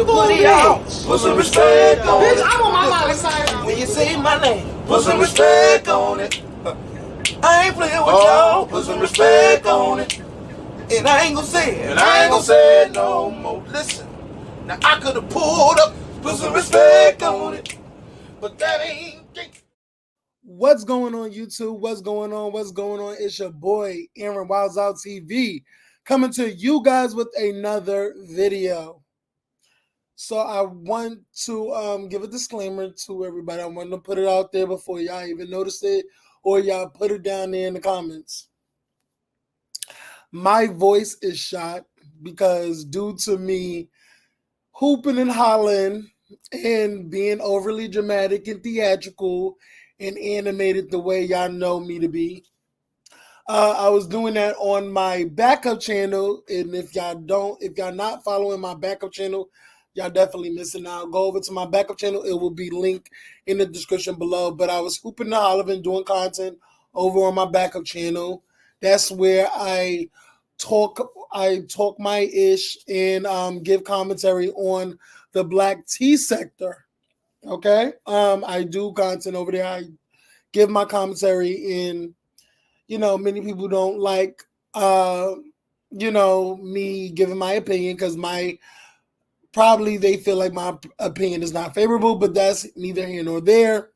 to put it out. Put some respect on it. I'm on my mind side. When you say my name, put some respect on it. I ain't playing with y'all. Put some respect on it. And I ain't gonna say it. And I ain't gonna say it no more. Listen, now I could have pulled up, put some respect on it, but that ain't. What's going on, YouTube? What's going on? What's going on? It's your boy, Aaron Wilds Out TV, coming to you guys with another video. So I want to give a disclaimer to everybody. I want to put it out there before y'all even notice it or y'all put it down there in the comments. My voice is shot because due to me hooping and hollering and being overly dramatic and theatrical and animated the way y'all know me to be. I was doing that on my backup channel, and if y'all not following my backup channel, y'all definitely missing out. Go over to my backup channel; it will be linked in the description below. But I was hooping and hollering, doing content over on my backup channel. That's where I talk my ish and give commentary on the black tea sector. Okay, I do content over there. I give my commentary, and many people don't like me giving my opinion because probably they feel like my opinion is not favorable, but that's neither here nor there.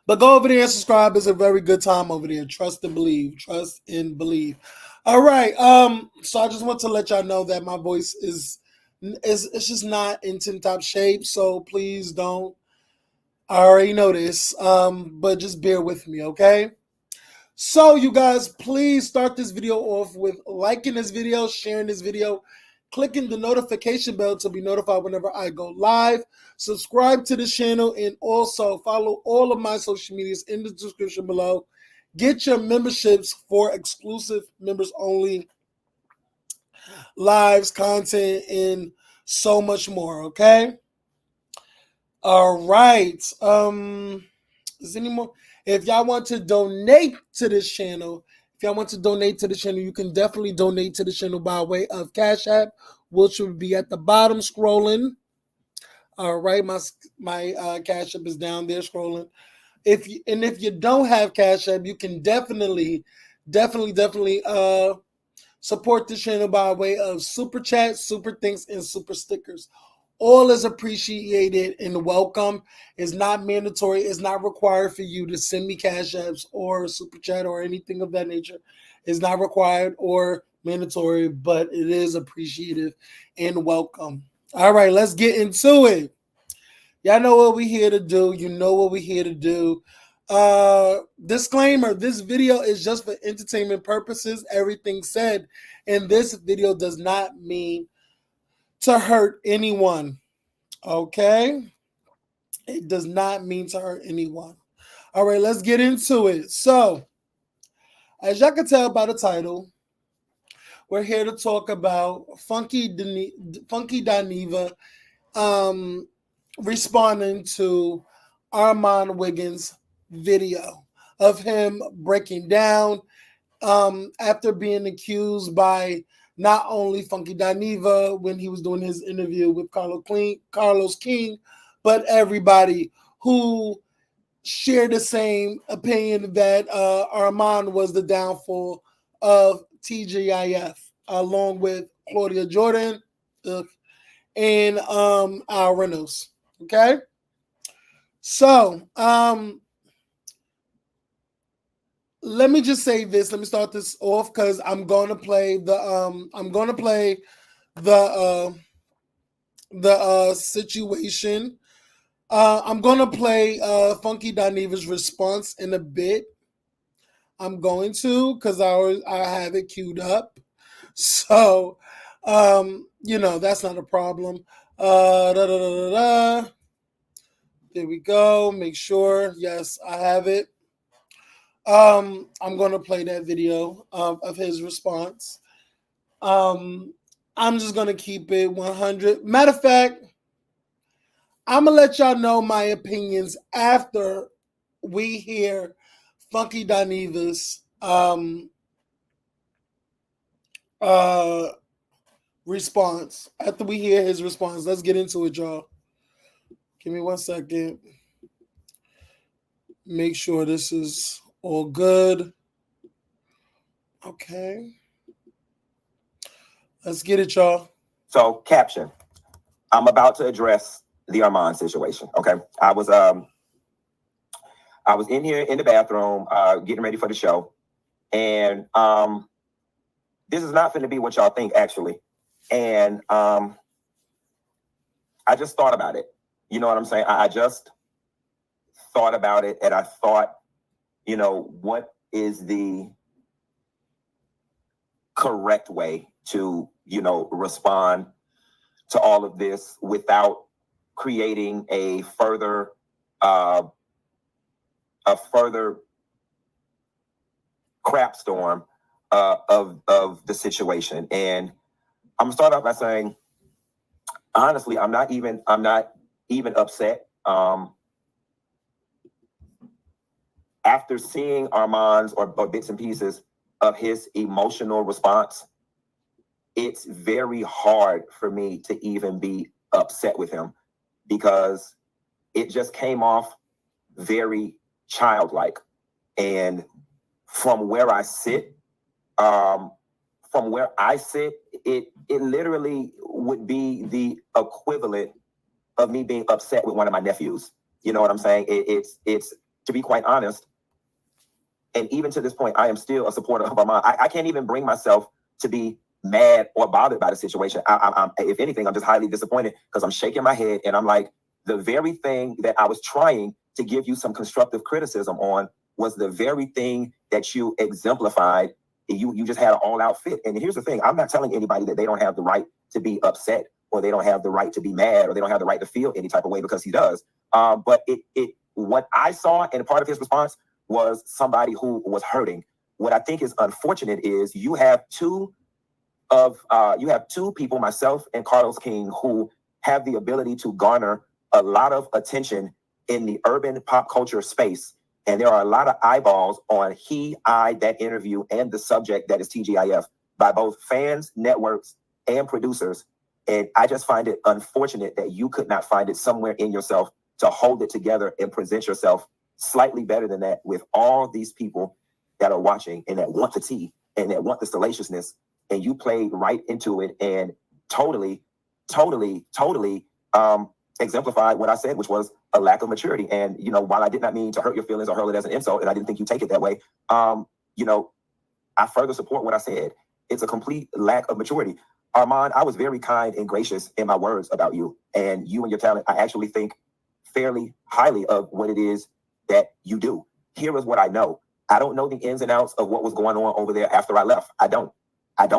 But go over there and subscribe. It's a very good time over there. Trust and believe. Trust and believe. All right. So I just want to let y'all know that my voice is it's just not in tip-top shape. So please don't. I already know this. But just bear with me, okay? So you guys, please start this video off with liking this video, sharing this video, clicking the notification bell to be notified whenever I go live. Subscribe to the channel and also follow all of my social medias in the description below. Get your memberships for exclusive members only lives, content, and so much more, okay? All right. Is any more? If y'all want to donate to this channel, you can definitely donate to the channel by way of Cash App, which will be at the bottom scrolling. All right, my Cash App is down there scrolling. If you don't have Cash App, you can definitely support the channel by way of super chat, super thanks, and super stickers. All is appreciated and welcome. It's not mandatory. It's not required for you to send me Cash Apps or super chat or anything of that nature. It's not required or mandatory, but it is appreciative and welcome. All right, let's get into it. Y'all know what we're here to do. You know what we're here to do. Disclaimer, this video is just for entertainment purposes. Everything said in this video does not mean to hurt anyone. Okay? It does not mean to hurt anyone. All right, let's get into it. So, as y'all can tell by the title, we're here to talk about Funky Dineva responding to Armon Wiggins' video of him breaking down after being accused by not only Funky Dineva when he was doing his interview with Carlos King, but everybody who shared the same opinion that Armon was the downfall of TGIF, along with Claudia Jordan and Al Reynolds. Okay, so let me just say this. Let me start this off because I'm going to play the situation. I'm going to play Funky Dineva's response in a bit. I'm going to because I have it queued up. So, that's not a problem. There we go. Make sure. Yes, I have it. I'm going to play that video of his response. I'm just going to keep it 100. Matter of fact, I'm going to let y'all know my opinions after we hear Funky Dineva's response. After we hear his response, let's get into it, y'all. Give me 1 second. Make sure this is all good. Okay. Let's get it, y'all. So, caption. I'm about to address the Armon situation. Okay. I was in here in the bathroom, getting ready for the show. And this is not going to be what y'all think, actually. And I just thought about it. You know what I'm saying? I just thought about it, and I thought, you know, what is the correct way to, you know, respond to all of this without creating a further crap storm of the situation. And I'm gonna start off by saying, honestly, I'm not even upset. After seeing Armon's or bits and pieces of his emotional response, it's very hard for me to even be upset with him because it just came off very childlike. And from where I sit, it literally would be the equivalent of me being upset with one of my nephews. You know what I'm saying? It's to be quite honest, and even to this point, I am still a supporter of Armon. I can't even bring myself to be mad or bothered by the situation. I'm if anything, I'm just highly disappointed because I'm shaking my head and I'm like, the very thing that I was trying to give you some constructive criticism on was the very thing that you exemplified. You just had an all-out fit. And here's the thing: I'm not telling anybody that they don't have the right to be upset, or they don't have the right to be mad, or they don't have the right to feel any type of way, because he does. But what I saw, and part of his response was somebody who was hurting. What I think is unfortunate is you have two people, myself and Carlos King, who have the ability to garner a lot of attention in the urban pop culture space. And there are a lot of eyeballs on that interview, and the subject that is TGIF by both fans, networks, and producers. And I just find it unfortunate that you could not find it somewhere in yourself to hold it together and present yourself slightly better than that with all these people that are watching and that want the tea and that want the salaciousness. And you played right into it and totally exemplified what I said, which was a lack of maturity. And, you know, while I did not mean to hurt your feelings or hurl it as an insult, and I didn't think you take it that way, you know, I further support what I said. It's a complete lack of maturity. Armon, I was very kind and gracious in my words about you and your talent. I actually think fairly highly of what it is that you do. Here is what I know. I don't know the ins and outs of what was going on over there after I left. I don't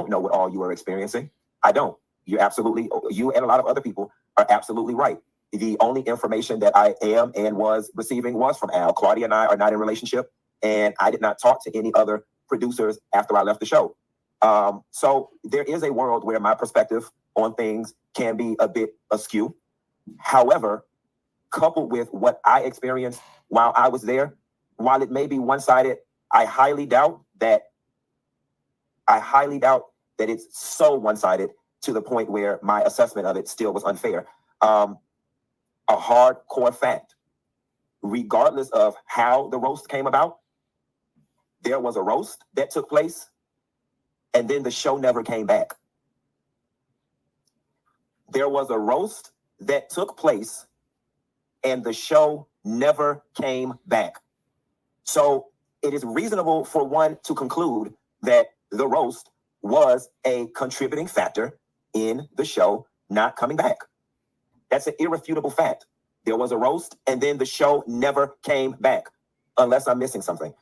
know what all you were experiencing. I don't. You and a lot of other people are absolutely right. The only information that I am and was receiving was from Al. Claudia and I are not in a relationship, and I did not talk to any other producers after I left the show. So there is a world where my perspective on things can be a bit askew. However, coupled with what I experienced while I was there, while it may be one-sided, I highly doubt that it's so one-sided to the point where my assessment of it still was unfair. A hardcore fact, regardless of how the roast came about, there was a roast that took place, and then the show never came back. There was a roast that took place, and the show never came back. So it is reasonable for one to conclude that the roast was a contributing factor in the show not coming back. That's an irrefutable fact. There was a roast, and then the show never came back, unless I'm missing something.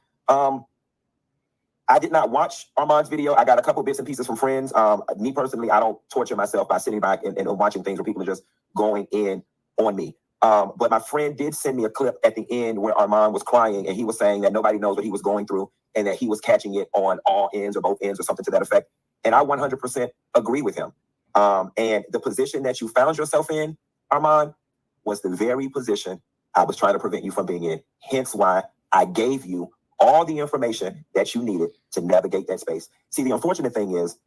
I did not watch Armon's video. I got a couple bits and pieces from friends. Me personally, I don't torture myself by sitting back and watching things where people are just going in on me. But my friend did send me a clip at the end where Armon was crying, and he was saying that nobody knows what he was going through and that he was catching it on all ends or both ends or something to that effect. And I 100% agree with him. And the position that you found yourself in, Armon, was the very position I was trying to prevent you from being in. Hence why I gave you all the information that you needed to navigate that space. See, the unfortunate thing is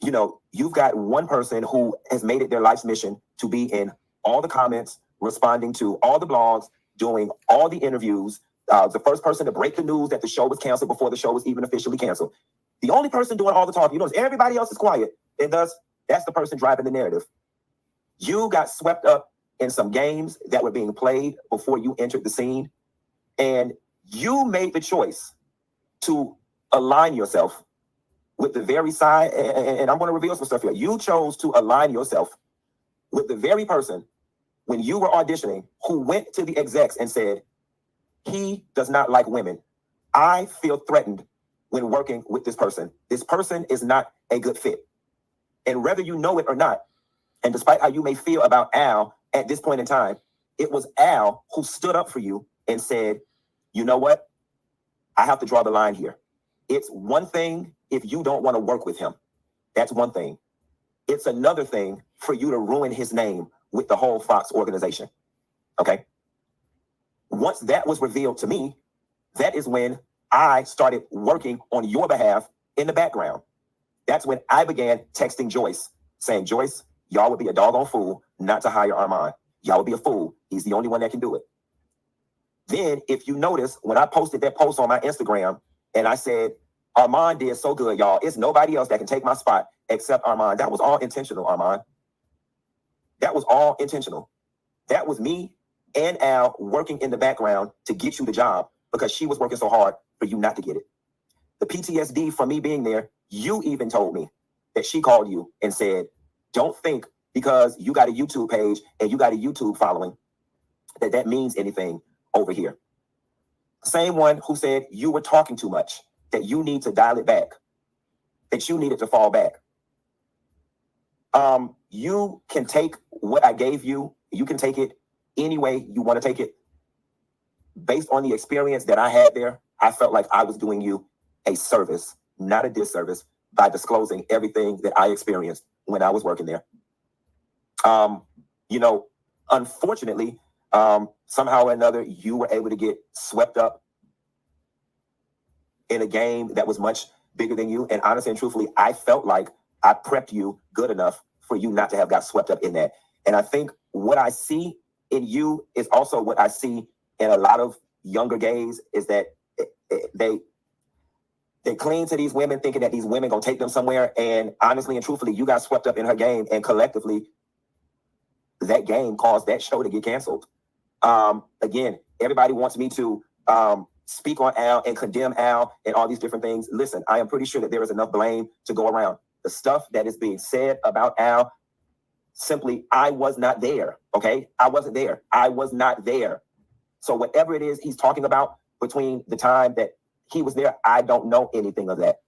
you know, you've got one person who has made it their life's mission to be in all the comments, responding to all the blogs, doing all the interviews, the first person to break the news that the show was canceled before the show was even officially canceled. The only person doing all the talking, you notice everybody else is quiet, and thus that's the person driving the narrative. You got swept up in some games that were being played before you entered the scene, and you made the choice to align yourself with the very side, and I'm going to reveal some stuff here. You chose to align yourself with the very person when you were auditioning who went to the execs and said, he does not like women. I feel threatened when working with this person. This person is not a good fit. And whether you know it or not, and despite how you may feel about Al at this point in time, it was Al who stood up for you and said, you know what? I have to draw the line here. It's one thing if you don't want to work with him. That's one thing. It's another thing for you to ruin his name with the whole Fox organization. Okay? Once that was revealed to me, that is when I started working on your behalf in the background. That's when I began texting Joyce, saying, Joyce, y'all would be a doggone fool not to hire Armon. Y'all would be a fool. He's the only one that can do it. Then, if you notice, when I posted that post on my Instagram, and I said, Armon did so good, y'all. It's nobody else that can take my spot except Armon. That was all intentional, Armon. That was all intentional. That was me and Al working in the background to get you the job because she was working so hard for you not to get it. The PTSD from me being there, you even told me that she called you and said, don't think because you got a YouTube page and you got a YouTube following that means anything over here. Same one who said you were talking too much, that you need to dial it back, that you needed to fall back. You can take what I gave you. You can take it any way you want to take it. Based on the experience that I had there, I felt like I was doing you a service, not a disservice, by disclosing everything that I experienced when I was working there. You know, unfortunately, somehow or another, you were able to get swept up in a game that was much bigger than you. And honestly and truthfully, I felt like I prepped you good enough for you not to have got swept up in that. And I think what I see in you is also what I see in a lot of younger gays is that they cling to these women thinking that these women gonna take them somewhere. And honestly and truthfully, you got swept up in her game, and collectively, that game caused that show to get canceled. Again, everybody wants me to speak on Al and condemn Al and all these different things. Listen, I am pretty sure that there is enough blame to go around. The stuff that is being said about Al, simply, I was not there, okay? I wasn't there. I was not there. So whatever it is he's talking about between the time that he was there, I don't know anything of that.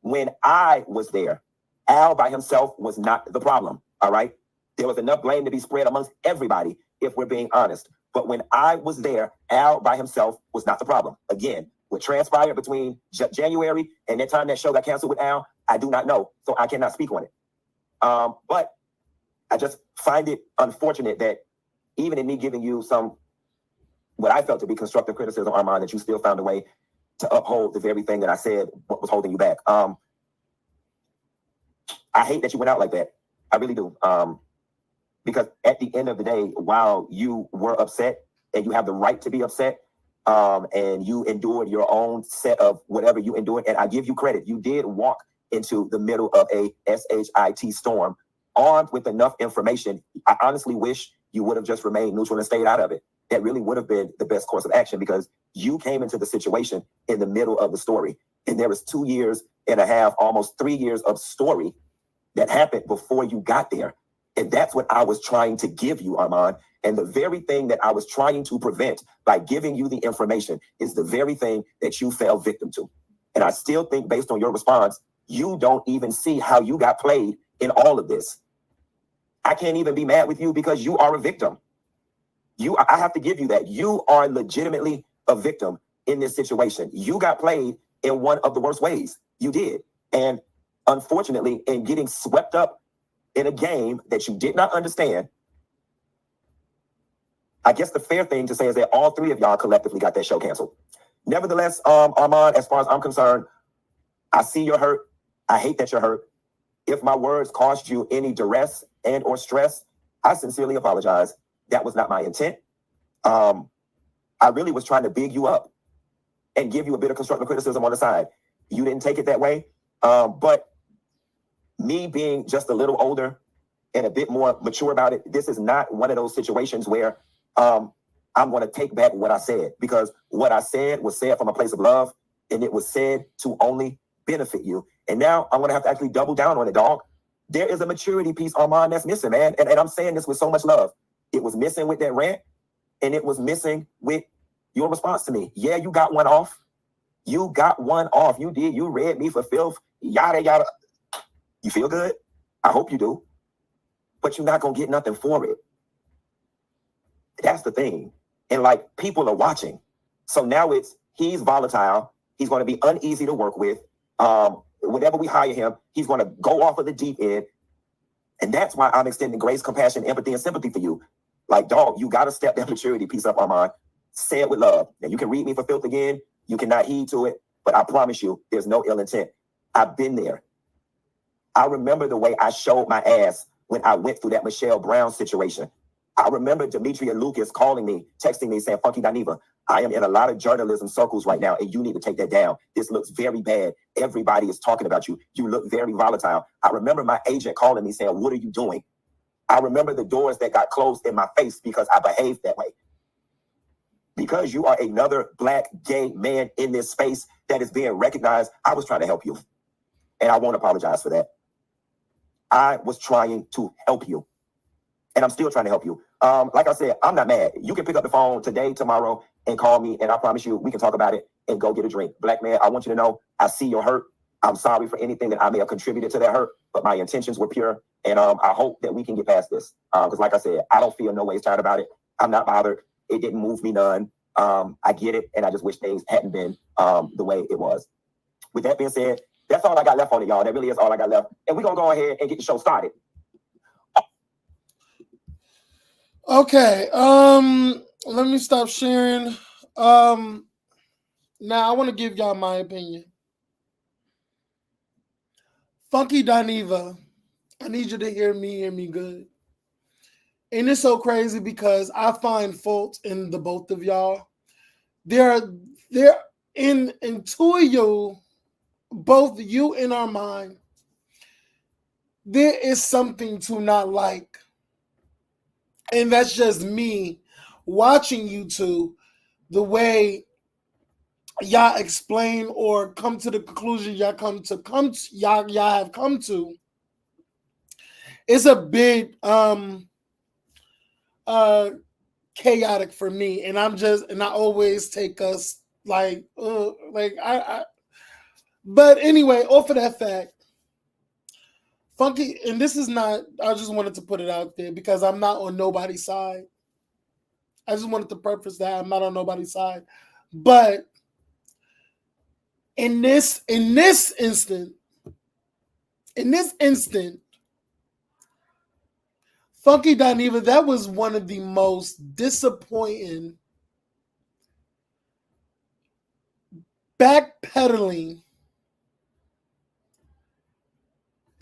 When I was there, Al by himself was not the problem, all right? There was enough blame to be spread amongst everybody, if we're being honest. But when I was there, Al by himself was not the problem. Again, what transpired between January and that time that show got canceled with Al, I do not know, so I cannot speak on it. But I just find it unfortunate that even in me giving you some, what I felt to be constructive criticism, Armon, that you still found a way to uphold the very thing that I said what was holding you back. I hate that you went out like that. I really do. Because at the end of the day, while you were upset and you have the right to be upset, and you endured your own set of whatever you endured, and I give you credit, you did walk into the middle of a SHIT storm armed with enough information. I honestly wish you would have just remained neutral and stayed out of it. That really would have been the best course of action, because you came into the situation in the middle of the story. And there was 2.5 years, almost 3 years of story that happened before you got there. And that's what I was trying to give you, Armon. And the very thing that I was trying to prevent by giving you the information is the very thing that you fell victim to. And I still think, based on your response, you don't even see how you got played in all of this. I can't even be mad with you because you are a victim. I have to give you that. You are legitimately a victim in this situation. You got played in one of the worst ways. You did. And unfortunately, in getting swept up in a game that you did not understand, I guess the fair thing to say is that all three of y'all collectively got that show canceled. Nevertheless, Armon, as far as I'm concerned, I see you're hurt. I hate that you're hurt. If my words caused you any duress and or stress, I sincerely apologize. That was not my intent. I really was trying to big you up and give you a bit of constructive criticism on the side. You didn't take it that way. But me being just a little older and a bit more mature about it, this is not one of those situations where I'm going to take back what I said, because what I said was said from a place of love, and it was said to only benefit you. And now I'm going to have to actually double down on it, dog. There is a maturity piece, Armon, that's missing, man. And I'm saying this with so much love. It was missing with that rant, and it was missing with your response to me. Yeah, you got one off. You got one off. You did. You read me for filth. Yada, yada. You feel good? I hope you do. But you're not going to get nothing for it. That's the thing. And like, people are watching. So now he's volatile. He's going to be uneasy to work with. Whenever we hire him, he's going to go off of the deep end. And that's why I'm extending grace, compassion, empathy, and sympathy for you. Like, dog, you got to step that maturity piece up, Armon. Say it with love. Now, you can read me for filth again. You cannot heed to it. But I promise you, there's no ill intent. I've been there. I remember the way I showed my ass when I went through that Michelle Brown situation. I remember Demetria Lucas calling me, texting me, saying, Funky Dineva, I am in a lot of journalism circles right now, and you need to take that down. This looks very bad. Everybody is talking about you. You look very volatile. I remember my agent calling me saying, what are you doing? I remember the doors that got closed in my face because I behaved that way. Because you are another Black gay man in this space that is being recognized, I was trying to help you. And I won't apologize for that. I was trying to help you. And I'm still trying to help you. Like I said, I'm not mad. You can pick up the phone today, tomorrow, and call me, and I promise you, we can talk about it and go get a drink. Black man, I want you to know, I see your hurt. I'm sorry for anything that I may have contributed to that hurt, but my intentions were pure. And I hope that we can get past this. Because like I said, I don't feel no ways tired about it. I'm not bothered. It didn't move me none. I get it, and I just wish things hadn't been the way it was. With that being said, that's all I got left on it, y'all. That really is all I got left. And we're going to go ahead and get the show started. Okay. Let me stop sharing. Now I want to give y'all my opinion. Funky Dineva, I need you to hear me good. And it's so crazy because I find fault in the both of y'all. They're in two of you, both you and Armon, there is something to not like. And that's just me watching you two, the way y'all explain or come to the conclusion y'all have come to. It's a bit chaotic for me, and I always take us like but anyway, off of that fact, Funky, and this is not, I just wanted to put it out there because I'm not on nobody's side. I just wanted to preface that I'm not on nobody's side. But in this instant, Funky Dineva, that was one of the most disappointing backpedaling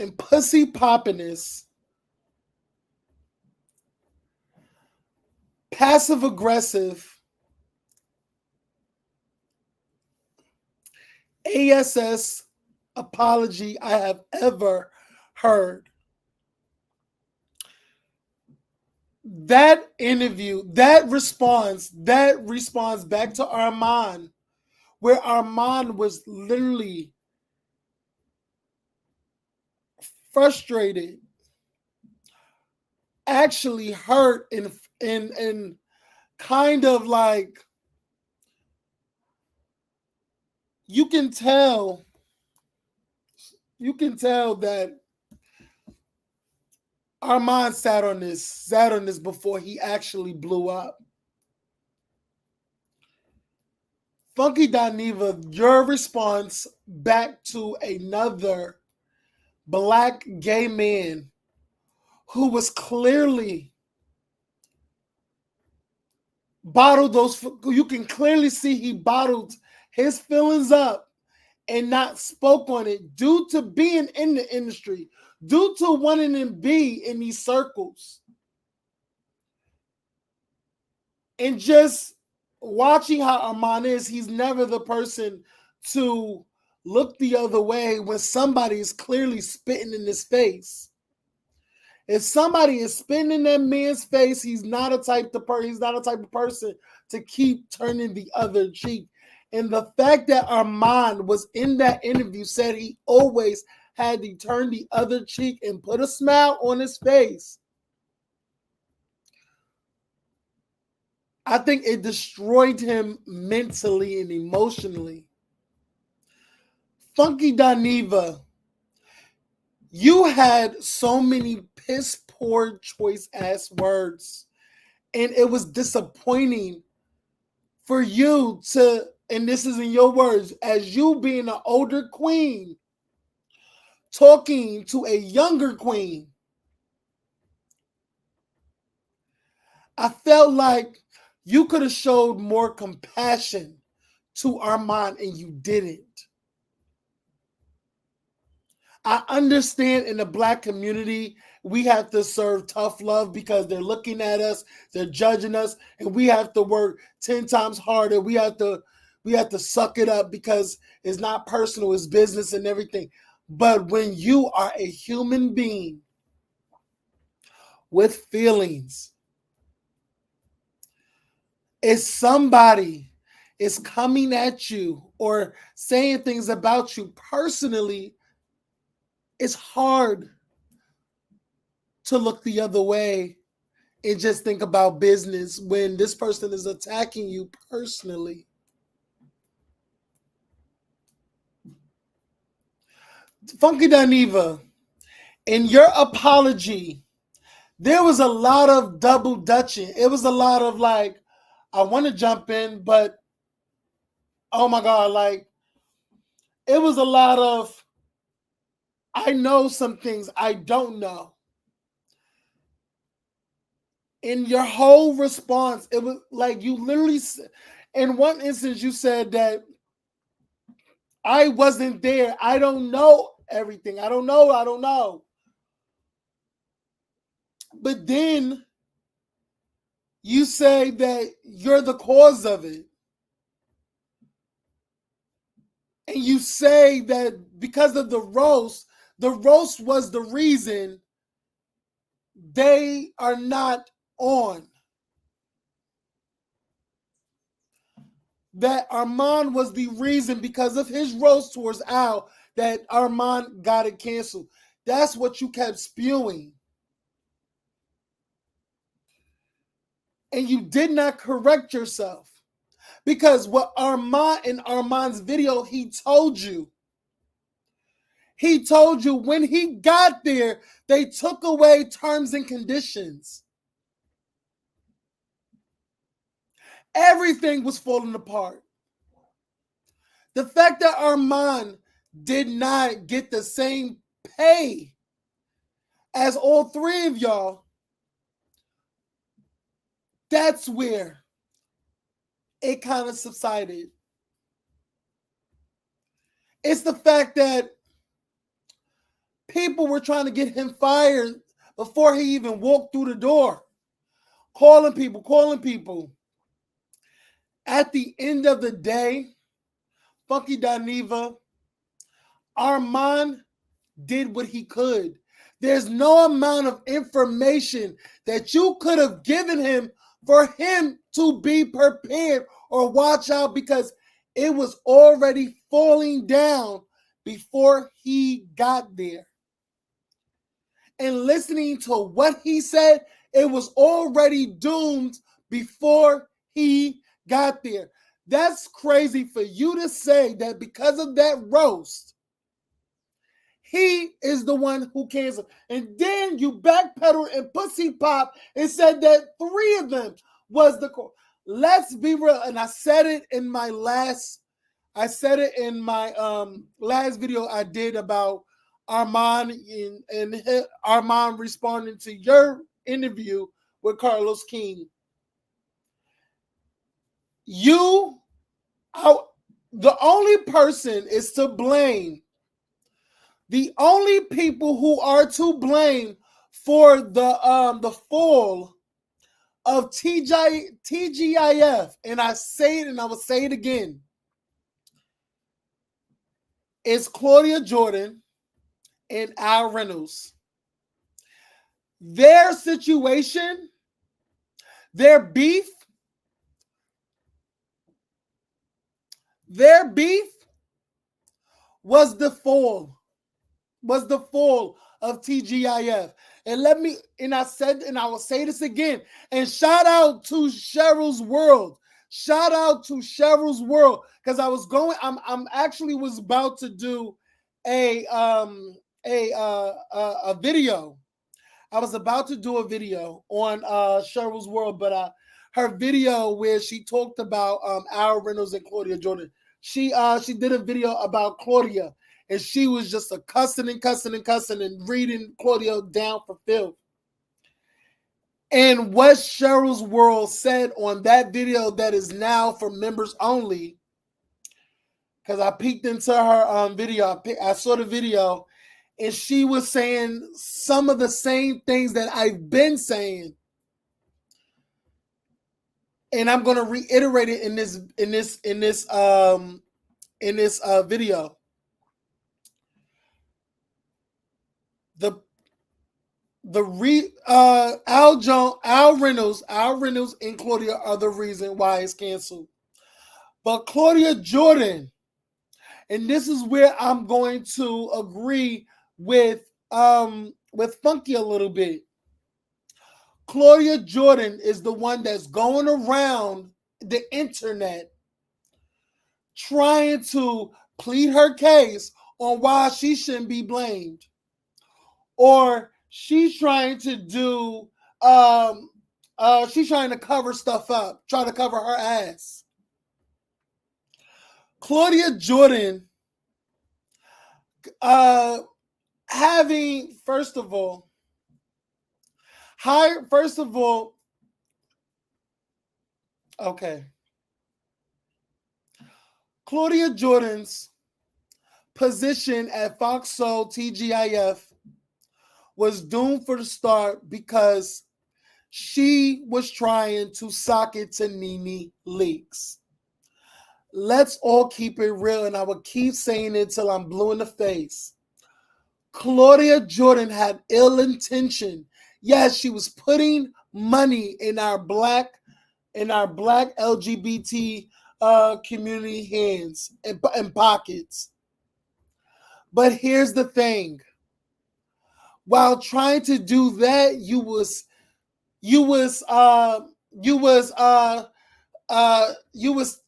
and pussy poppiness, passive aggressive, ASS apology I have ever heard. That interview, that response back to Armon, where Armon was literally frustrated, actually hurt, and kind of like, you can tell that Armon sat on this before he actually blew up. Funky Dineva, your response back to another Black gay man who was clearly bottled you can clearly see he bottled his feelings up and not spoke on it due to being in the industry, due to wanting to be in these circles and just watching how Armon is, he's never the person to look the other way when somebody is clearly spitting in his face. If somebody is spitting in that man's face, he's not a type of person to keep turning the other cheek. And the fact that Armon was in that interview said he always had to turn the other cheek and put a smile on his face, I think it destroyed him mentally and emotionally. Funky Dineva, you had so many piss poor choice ass words, and it was disappointing for you to, and this is in your words, as you being an older queen talking to a younger queen. I felt like you could have showed more compassion to Armon and you didn't. I understand in the Black community, we have to serve tough love because they're looking at us, they're judging us, and we have to work 10 times harder. We have to suck it up because it's not personal, it's business and everything. But when you are a human being with feelings, if somebody is coming at you or saying things about you personally, it's hard to look the other way and just think about business when this person is attacking you personally. Funky Dineva, in your apology, there was a lot of double dutching. It was a lot of like, I want to jump in, but oh my God, like, it was a lot of, I know some things I don't know. In your whole response, it was like you literally, in one instance, you said that I wasn't there. I don't know everything. I don't know. But then you say that you're the cause of it. And you say that because of the roast was the reason they are not on. That Armon was the reason because of his roast towards Al that Armon got it canceled. That's what you kept spewing. And you did not correct yourself. Because what Armon in Armon's video, he told you when he got there, they took away terms and conditions. Everything was falling apart. The fact that Armon did not get the same pay as all three of y'all, that's where it kind of subsided. It's the fact that people were trying to get him fired before he even walked through the door. Calling people. At the end of the day, Funky Dineva, Armon did what he could. There's no amount of information that you could have given him for him to be prepared or watch out, because it was already falling down before he got there. And listening to what he said, it was already doomed before he got there. That's crazy for you to say that because of that roast, he is the one who canceled. And then you backpedaled and pussy pop and said that three of them was the core. Let's be real. And I said it in my last video I did about Armon and Armon responding to your interview with Carlos King. The only person is to blame The only people who are to blame for the fall of TGIF, and I say it and I will say it again, is Claudia Jordan and Al Reynolds. Their situation, their beef was the fall of TGIF. And I will say this again. And shout out to Cheryl's World. Because I'm actually was about to do a video. I was about to do a video on Cheryl's World, but her video where she talked about Al Reynolds and Claudia Jordan. She did a video about Claudia, and she was just cussing and reading Claudia down for filth. And what Cheryl's World said on that video that is now for members only, because I peeked into her video, I saw the video, and she was saying some of the same things that I've been saying. And I'm going to reiterate it in this video. Al Reynolds and Claudia are the reason why it's canceled. But Claudia Jordan, and this is where I'm going to agree with Funky a little bit. Claudia Jordan is the one that's going around the internet trying to plead her case on why she shouldn't be blamed. Or she's trying to do she's trying to cover stuff up, trying to cover her ass. Claudia Jordan having first of all, okay. Claudia Jordan's position at Fox Soul TGIF was doomed for the start because she was trying to sock it to Nene Leakes. Let's all keep it real, and I will keep saying it till I'm blue in the face. Claudia Jordan had ill intention. Yes, she was putting money in our black LGBT community hands and pockets. But here's the thing. While trying to do that, you was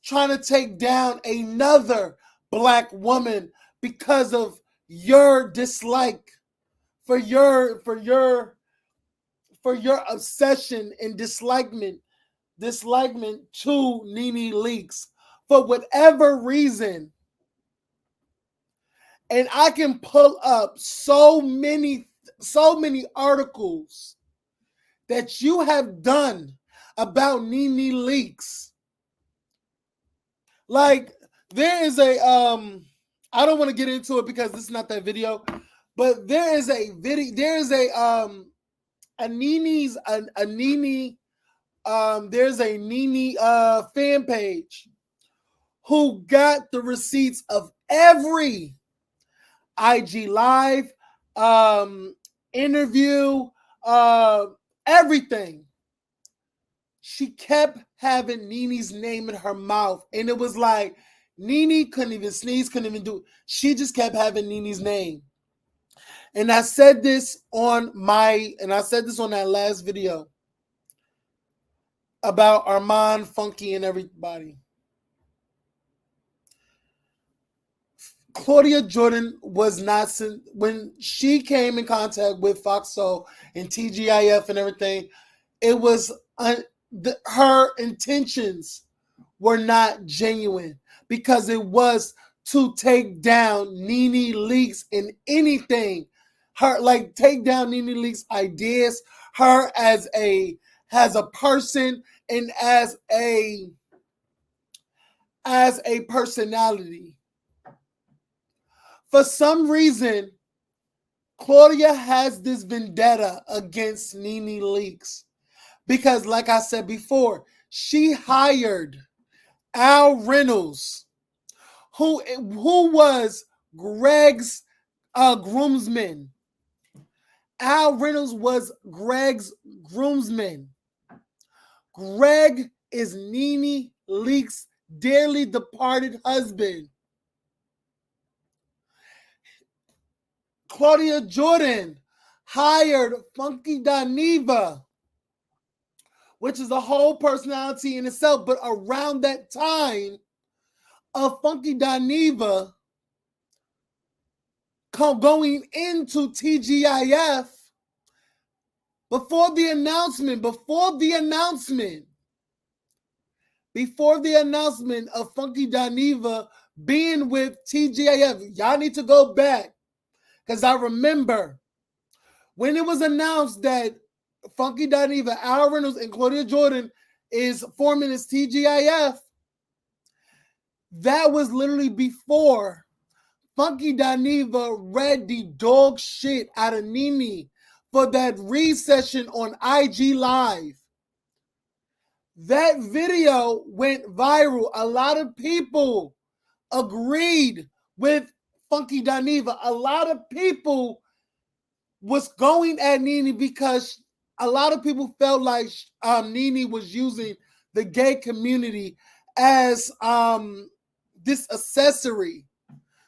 trying to take down another black woman because of your dislike, for your obsession and dislikement to Nene Leakes for whatever reason. And I can pull up so many articles that you have done about Nene Leakes. Like, there is a I don't want to get into it because this is not that video, but there's a Nene fan page who got the receipts of every IG Live, interview, everything. She kept having Nene's name in her mouth, and it was like Nene couldn't even sneeze, couldn't even do it. She just kept having Nene's name. And I said this on that last video about Armon, Funky, and everybody. Claudia Jordan was not, when she came in contact with Fox Soul and TGIF and everything, it was her intentions were not genuine because it was to take down Nene Leakes in anything. Take down Nene Leakes' ideas, her as a person and as a personality. For some reason, Claudia has this vendetta against Nene Leakes because, like I said before, she hired Al Reynolds, who was Greg's groomsman. Al Reynolds was Greg's groomsman. Greg is Nene Leakes' dearly departed husband. Claudia Jordan hired Funky Dineva, which is a whole personality in itself. But around that time of Funky Dineva going into TGIF, before the announcement of Funky Dineva being with TGIF, y'all need to go back. Because I remember when it was announced that Funky Dineva, Al Reynolds, and Claudia Jordan is forming this TGIF, that was literally before Funky Dineva read the dog shit out of Nene for that read-session on IG Live. That video went viral. A lot of people agreed with Funky Dineva. A lot of people was going at Nene because a lot of people felt like Nene was using the gay community as this accessory.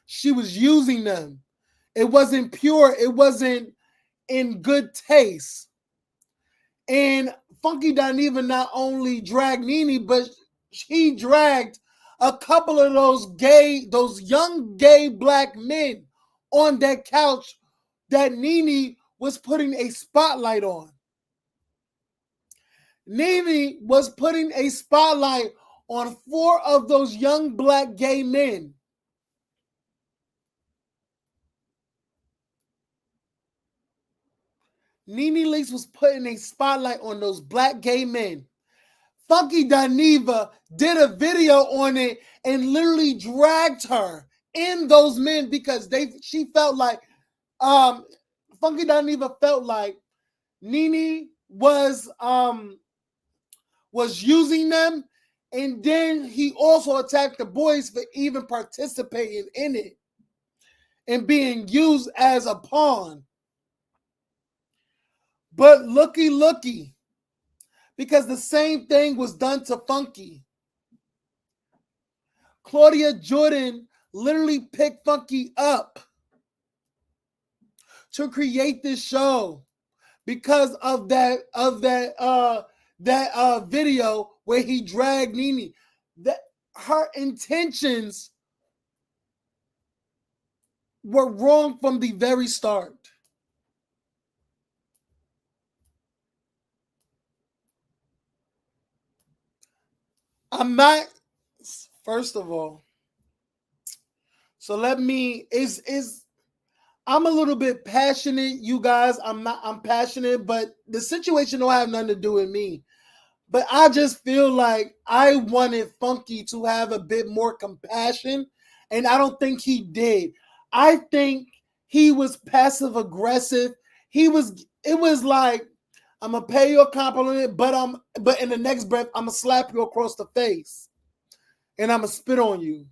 She was using them. It wasn't pure. It wasn't in good taste. And Funky Dineva not only dragged Nene, but he dragged a couple of those young gay black men on that couch that Nene was putting a spotlight on. Nene was putting a spotlight on 4 of those young black gay men. Nene Leakes was putting a spotlight on those black gay men. Funky Dineva did a video on it and literally dragged her in those men because she felt like Funky Dineva felt like Nene was using them, and then he also attacked the boys for even participating in it and being used as a pawn. But looky, because the same thing was done to Funky. Claudia Jordan literally picked Funky up to create this show because of that video where he dragged Nene. That her intentions were wrong from the very start. I'm not, first of all, so let me, I'm a little bit passionate, you guys. I'm passionate, but the situation don't have nothing to do with me. But I just feel like I wanted Funky to have a bit more compassion, and I don't think he did. I think he was passive aggressive. It was like, I'm gonna pay you a compliment, but in the next breath, I'm gonna slap you across the face and I'm gonna spit on you.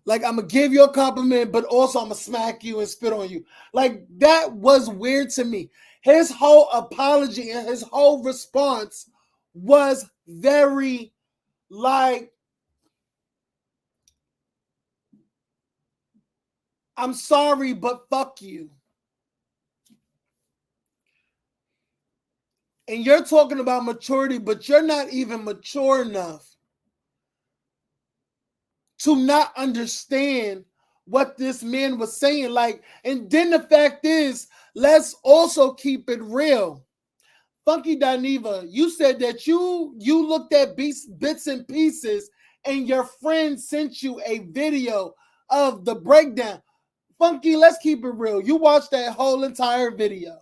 Like, I'm gonna give you a compliment, but also I'm gonna smack you and spit on you. Like, that was weird to me. His whole apology and his whole response was very like, I'm sorry, but fuck you. And you're talking about maturity, but you're not even mature enough to not understand what this man was saying. Like, and then the fact is, let's also keep it real. Funky Dineva, you said that you looked at bits and pieces and your friend sent you a video of the breakdown. Funky, let's keep it real. You watched that whole entire video.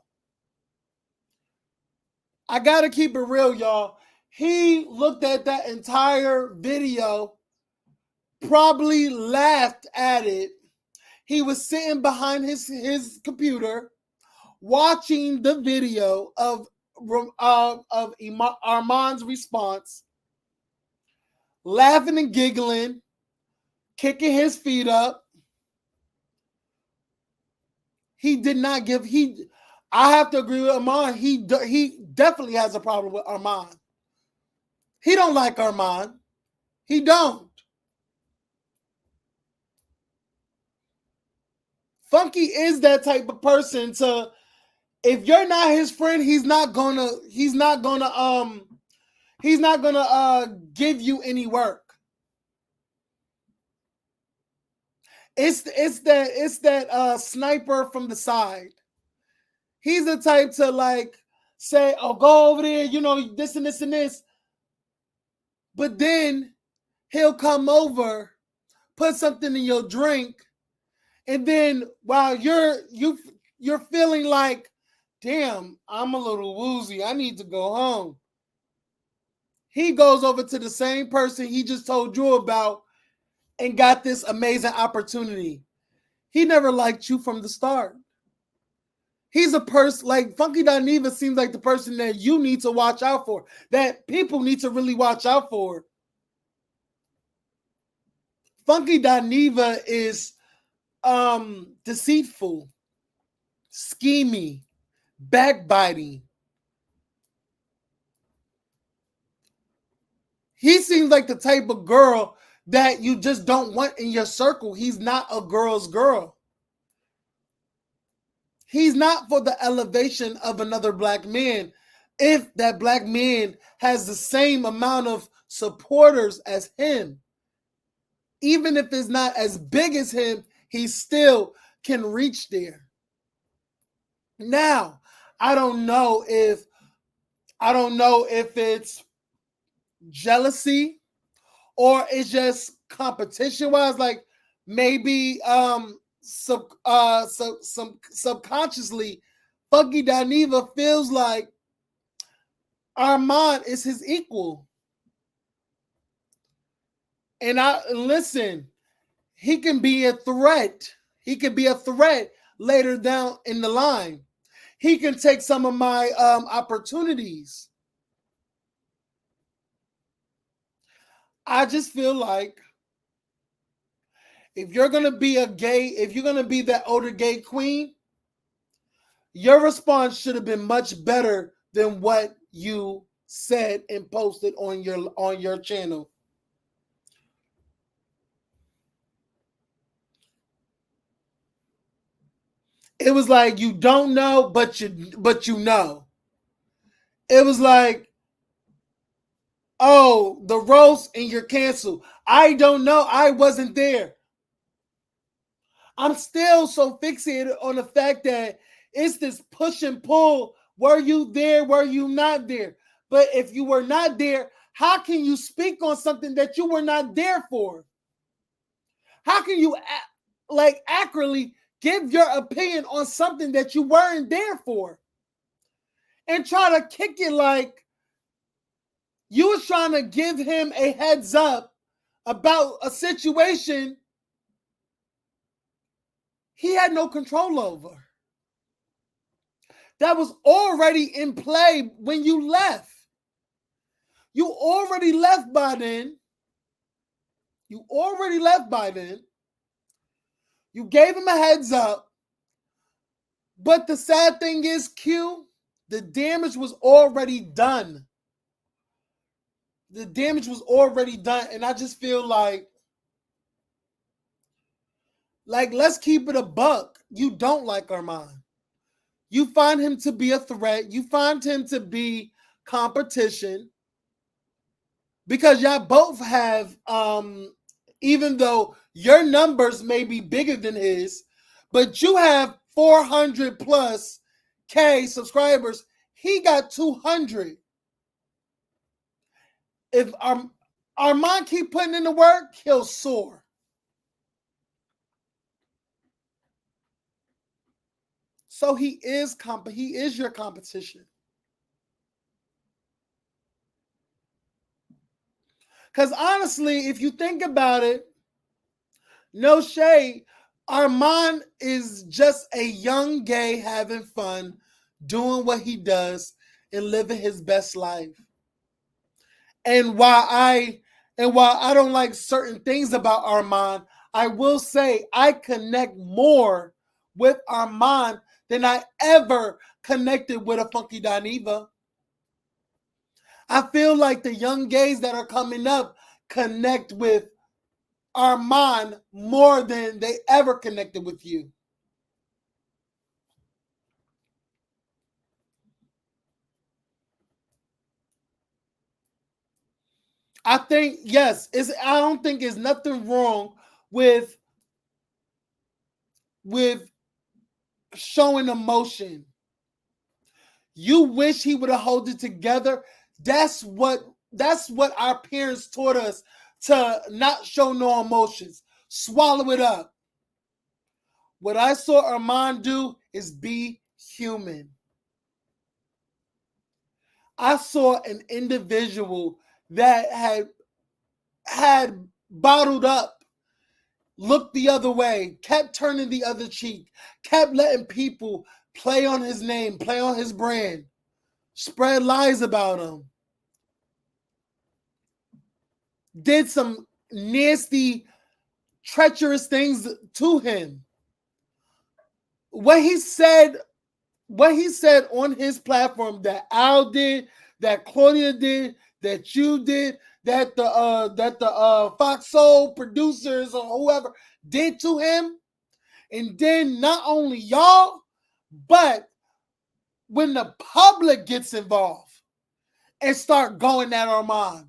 I gotta keep it real, y'all. He looked at that entire video, probably laughed at it. He was sitting behind his computer watching the video of Armon's response, laughing and giggling, kicking his feet up. He did not give. I have to agree with Armon. He definitely has a problem with Armon. He don't like Armon. He don't. Funky is that type of person to, if you're not his friend, he's not gonna give you any work. It's that sniper from the side. He's the type to like say, "Oh, go over there, this and this and this," but then he'll come over, put something in your drink, and then while you're feeling like, damn, I'm a little woozy, I need to go home, he goes over to the same person he just told you about and got this amazing opportunity. He never liked you from the start. He's a person like Funky Dineva seems like the person that you need to watch out for, that people need to really watch out for. Funky Dineva is deceitful, scheming, backbiting. He seems like the type of girl that you just don't want in your circle. He's not a girl's girl. He's not for the elevation of another black man. If that black man has the same amount of supporters as him, even if it's not as big as him, he still can reach there. Now, I don't know if it's jealousy or it's just competition wise, like maybe subconsciously Funky Dineva feels like Armon is his equal. And listen, he can be a threat. He can be a threat later down in the line. He can take some of my opportunities. I just feel like if you're going to be that older gay queen, your response should have been much better than what you said and posted on your channel. It was like you don't know, but you know. It was like, oh, the roast and you're canceled. I don't know. I wasn't there. I'm still so fixated on the fact that it's this push and pull. Were you there? Were you not there? But if you were not there, how can you speak on something that you were not there for? How can you accurately give your opinion on something that you weren't there for? And try to kick it like you was trying to give him a heads up about a situation he had no control over. That was already in play when you left. You already left by then. You gave him a heads up. But the sad thing is, Q, the damage was already done. And I just feel like let's keep it a buck. You don't like Armon. You find him to be a threat. You find him to be competition. Because y'all both have, even though your numbers may be bigger than his, but you have 400 plus K subscribers. He got 200. If Armon keep putting in the work, he'll soar. So he is your competition. Because honestly, if you think about it, no shade, Armon is just a young gay having fun, doing what he does, and living his best life. And while I don't like certain things about Armon, I will say I connect more with Armon than I ever connected with a Funky Dineva. I feel like the young gays that are coming up connect with Armon more than they ever connected with you. I think, yes, I don't think there's nothing wrong with showing emotion. You wish he would have held it together. That's what our parents taught us, to not show no emotions. Swallow it up. What I saw Armon do is be human. I saw an individual that had bottled up, looked the other way, kept turning the other cheek, kept letting people play on his name, play on his brand, spread lies about him, did some nasty, treacherous things to him. What he said on his platform, that Al did, that Claudia did, that you did, that the Fox Soul producers or whoever did to him, and then not only y'all, but when the public gets involved and start going at Armon,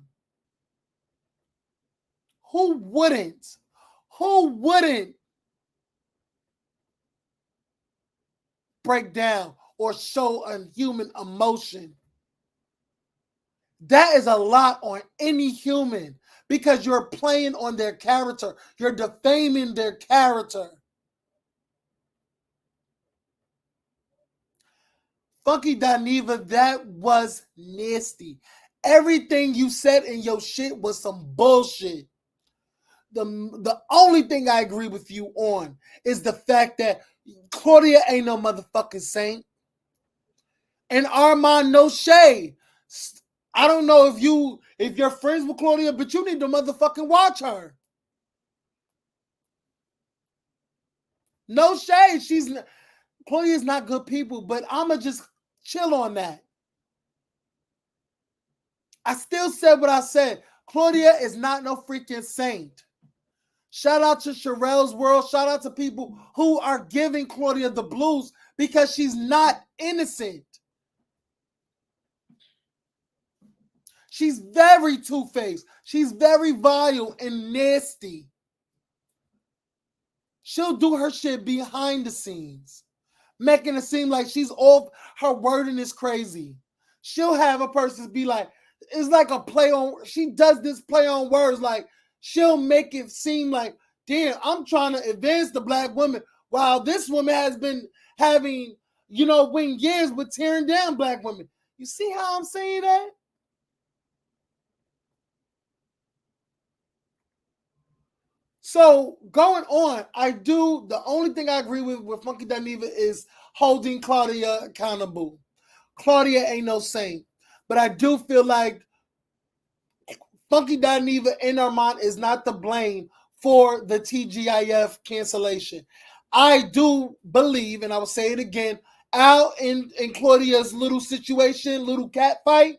who wouldn't break down or show a human emotion? That is a lot on any human, because you're playing on their character. You're defaming their character. Funky Dineva, that was nasty. Everything you said in your shit was some bullshit. The only thing I agree with you on is the fact that Claudia ain't no motherfucking saint. And Armon, no shade. I don't know if you're friends with Claudia, but you need to motherfucking watch her. No shade. Claudia's not good people, but I'ma just chill on that. I still said what I said. Claudia is not no freaking saint. Shout out to Sherelle's World. Shout out to people who are giving Claudia the blues, because she's not innocent. She's very two-faced. She's very vile and nasty. She'll do her shit behind the scenes, making it seem like she's off. Her wording is crazy. She'll have a person be like, it's like a play on. She does this play on words. Like, she'll make it seem like, damn, I'm trying to advance the black woman, while this woman has been having, went years with tearing down black women. You see how I'm saying that? So going on, the only thing I agree with Funky Dineva is holding Claudia accountable. Claudia ain't no saint. But I do feel like Funky Dineva and Armon is not to blame for the TGIF cancellation. I do believe, and I will say it again, Al and Claudia's little situation, little cat fight,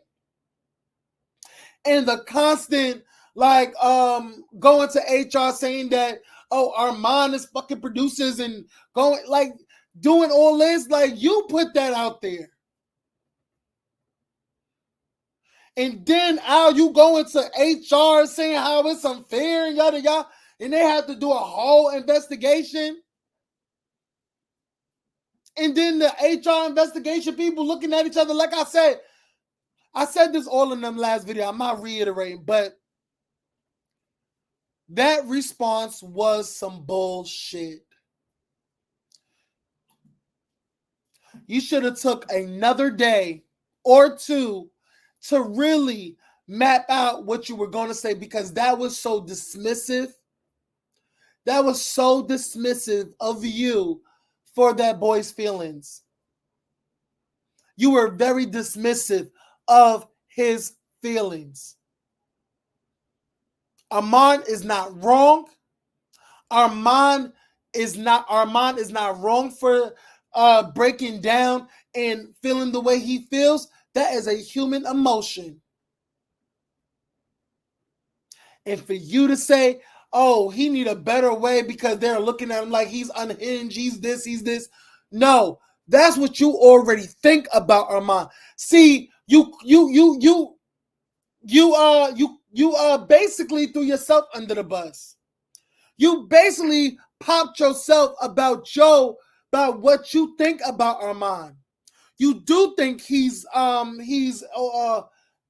and the constant going to HR saying that, oh, Armon is fucking producers, and doing all this, you put that out there. And then Al, you go into HR saying how it's unfair and yada yada, and they have to do a whole investigation. And then the HR investigation people looking at each other. Like I said this all in them last video. I'm not reiterating, but that response was some bullshit. You should have took another day or two to really map out what you were going to say, because that was so dismissive. That was so dismissive of you for that boy's feelings. You were very dismissive of his feelings. Armon is not wrong. Armon is not wrong for breaking down and feeling the way he feels. That is a human emotion. And for you to say, oh, he need a better way because they're looking at him like he's unhinged, he's this. No, that's what you already think about Armon. See, you basically threw yourself under the bus. You basically popped yourself about Joe, about what you think about Armon. You do think he's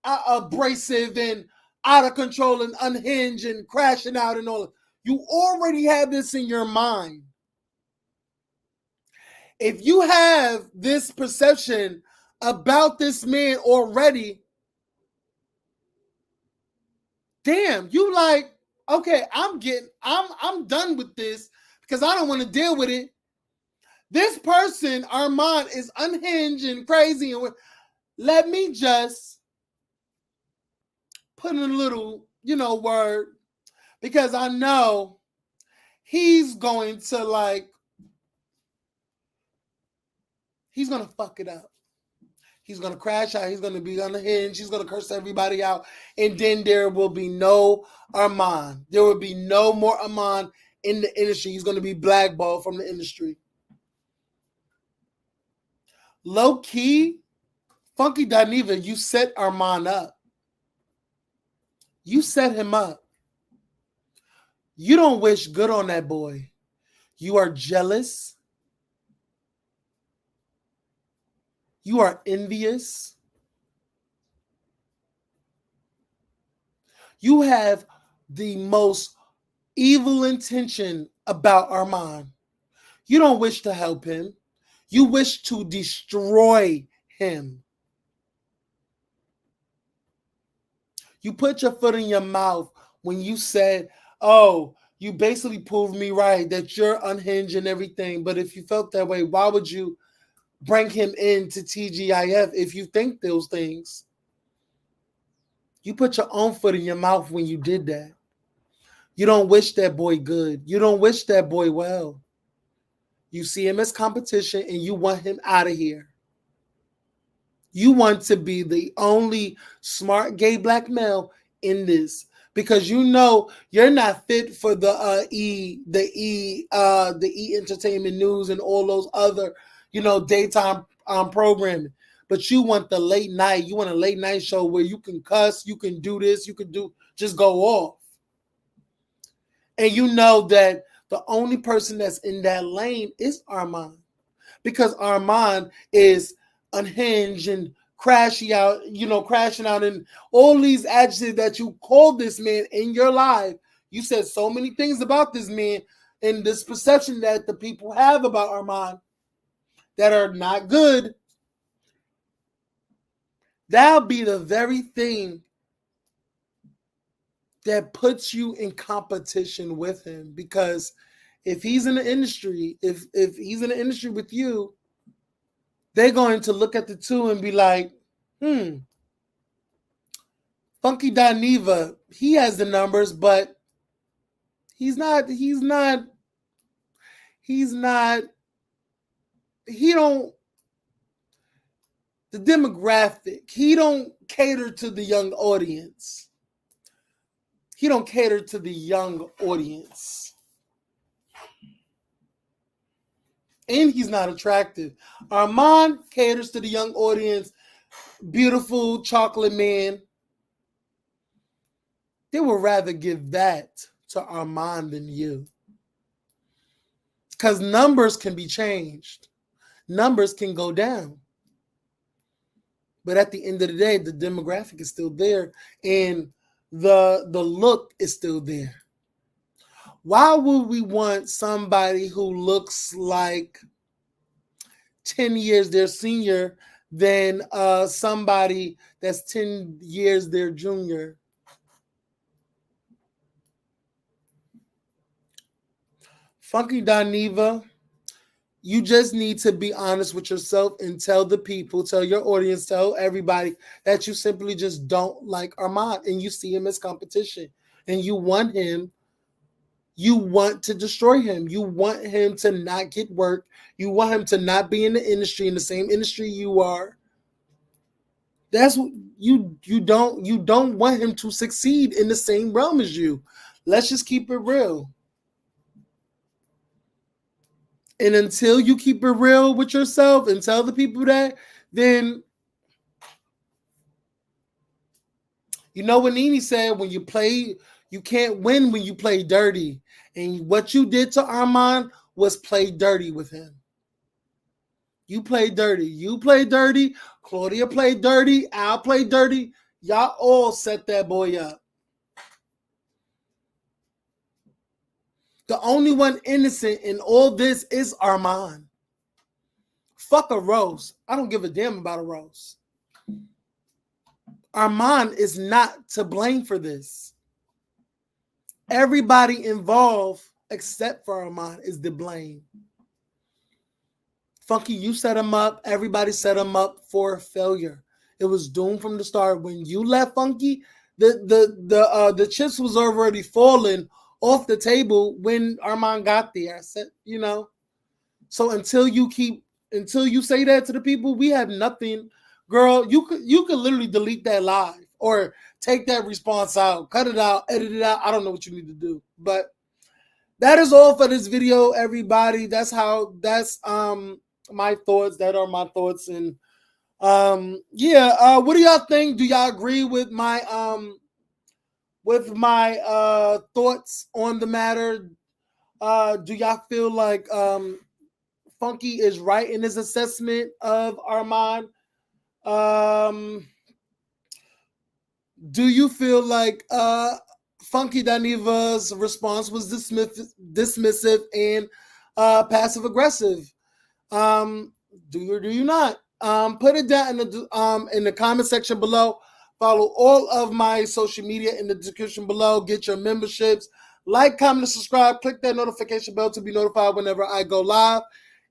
abrasive and out of control and unhinged and crashing out and all. You already have this in your mind. If you have this perception about this man already, damn, you like, okay, I'm done with this because I don't want to deal with it. This person, Armon, is unhinged and crazy, and let me just put in a little, word, because I know he's going to he's going to fuck it up. He's going to crash out. He's going to be unhinged. He's going to curse everybody out. And then there will be no Armon. There will be no more Armon in the industry. He's going to be blackballed from the industry. Low key, Funky Dineva, you set Armon up. You set him up. You don't wish good on that boy. You are jealous. You are envious. You have the most evil intention about Armon. You don't wish to help him. You wish to destroy him. You put your foot in your mouth when you said, oh, you basically proved me right, that you're unhinged and everything. But if you felt that way, why would you bring him into TGIF if you think those things? You put your own foot in your mouth when you did that. You don't wish that boy good. You don't wish that boy well. You see him as competition and you want him out of here. You want to be the only smart gay black male in this because you know you're not fit for the E Entertainment News and all those other, daytime programming. But you want the late night. You want a late night show where you can cuss, you can do this, you can just go off. And you know that the only person that's in that lane is Armon, because Armon is unhinged and crashing out and all these adjectives that you called this man in your life. You said so many things about this man and this perception that the people have about Armon that are not good. That'll be the very thing that puts you in competition with him, because if he's in the industry, if he's in the industry with you, they're going to look at the two and be like, Funky Dineva, he has the numbers, but he don't, the demographic, he don't cater to the young audience. He don't cater to the young audience. And he's not attractive. Armon caters to the young audience. Beautiful chocolate man. They would rather give that to Armon than you. Because numbers can be changed. Numbers can go down. But at the end of the day, the demographic is still there. And the look is still there. Why would we want somebody who looks like 10 years their senior than somebody that's 10 years their junior? Funky Dineva, you just need to be honest with yourself and tell the people, tell your audience, tell everybody that you simply just don't like Armon and you see him as competition and you want him. You want to destroy him. You want him to not get work. You want him to not be in the industry, in the same industry you are. That's what you don't want him to succeed in the same realm as you. Let's just keep it real. And until you keep it real with yourself and tell the people that, then you know what Nene said, when you play, you can't win when you play dirty. And what you did to Armon was play dirty with him. You played dirty. You played dirty. Claudia played dirty. Al played dirty. Y'all all set that boy up. The only one innocent in all this is Armon. Fuck a rose. I don't give a damn about a rose. Armon is not to blame for this. Everybody involved except for Armon is to blame. Funky, you set him up. Everybody set him up for failure. It was doomed from the start. When you left Funky, the chips was already falling off the table when Armon got there. I said, you know. So until you say that to the people, we have nothing. Girl, you could literally delete that live or take that response out, cut it out, edit it out. I don't know what you need to do. But that is all for this video, everybody. That's my thoughts. That are my thoughts. And what do y'all think? Do y'all agree with my thoughts on the matter? Do y'all feel like Funky is right in his assessment of Armon? Do you feel like Funky Dineva's response was dismissive and passive aggressive? Do you or do you not? Put it down in the comment section below. Follow all of my social media in the description below. Get your memberships. Like, comment, and subscribe. Click that notification bell to be notified whenever I go live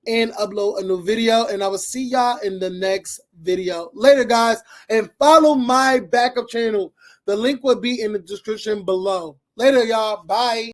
and upload a new video. And I will see y'all in the next video. Later, guys. And follow my backup channel. The link will be in the description below. Later, y'all. Bye.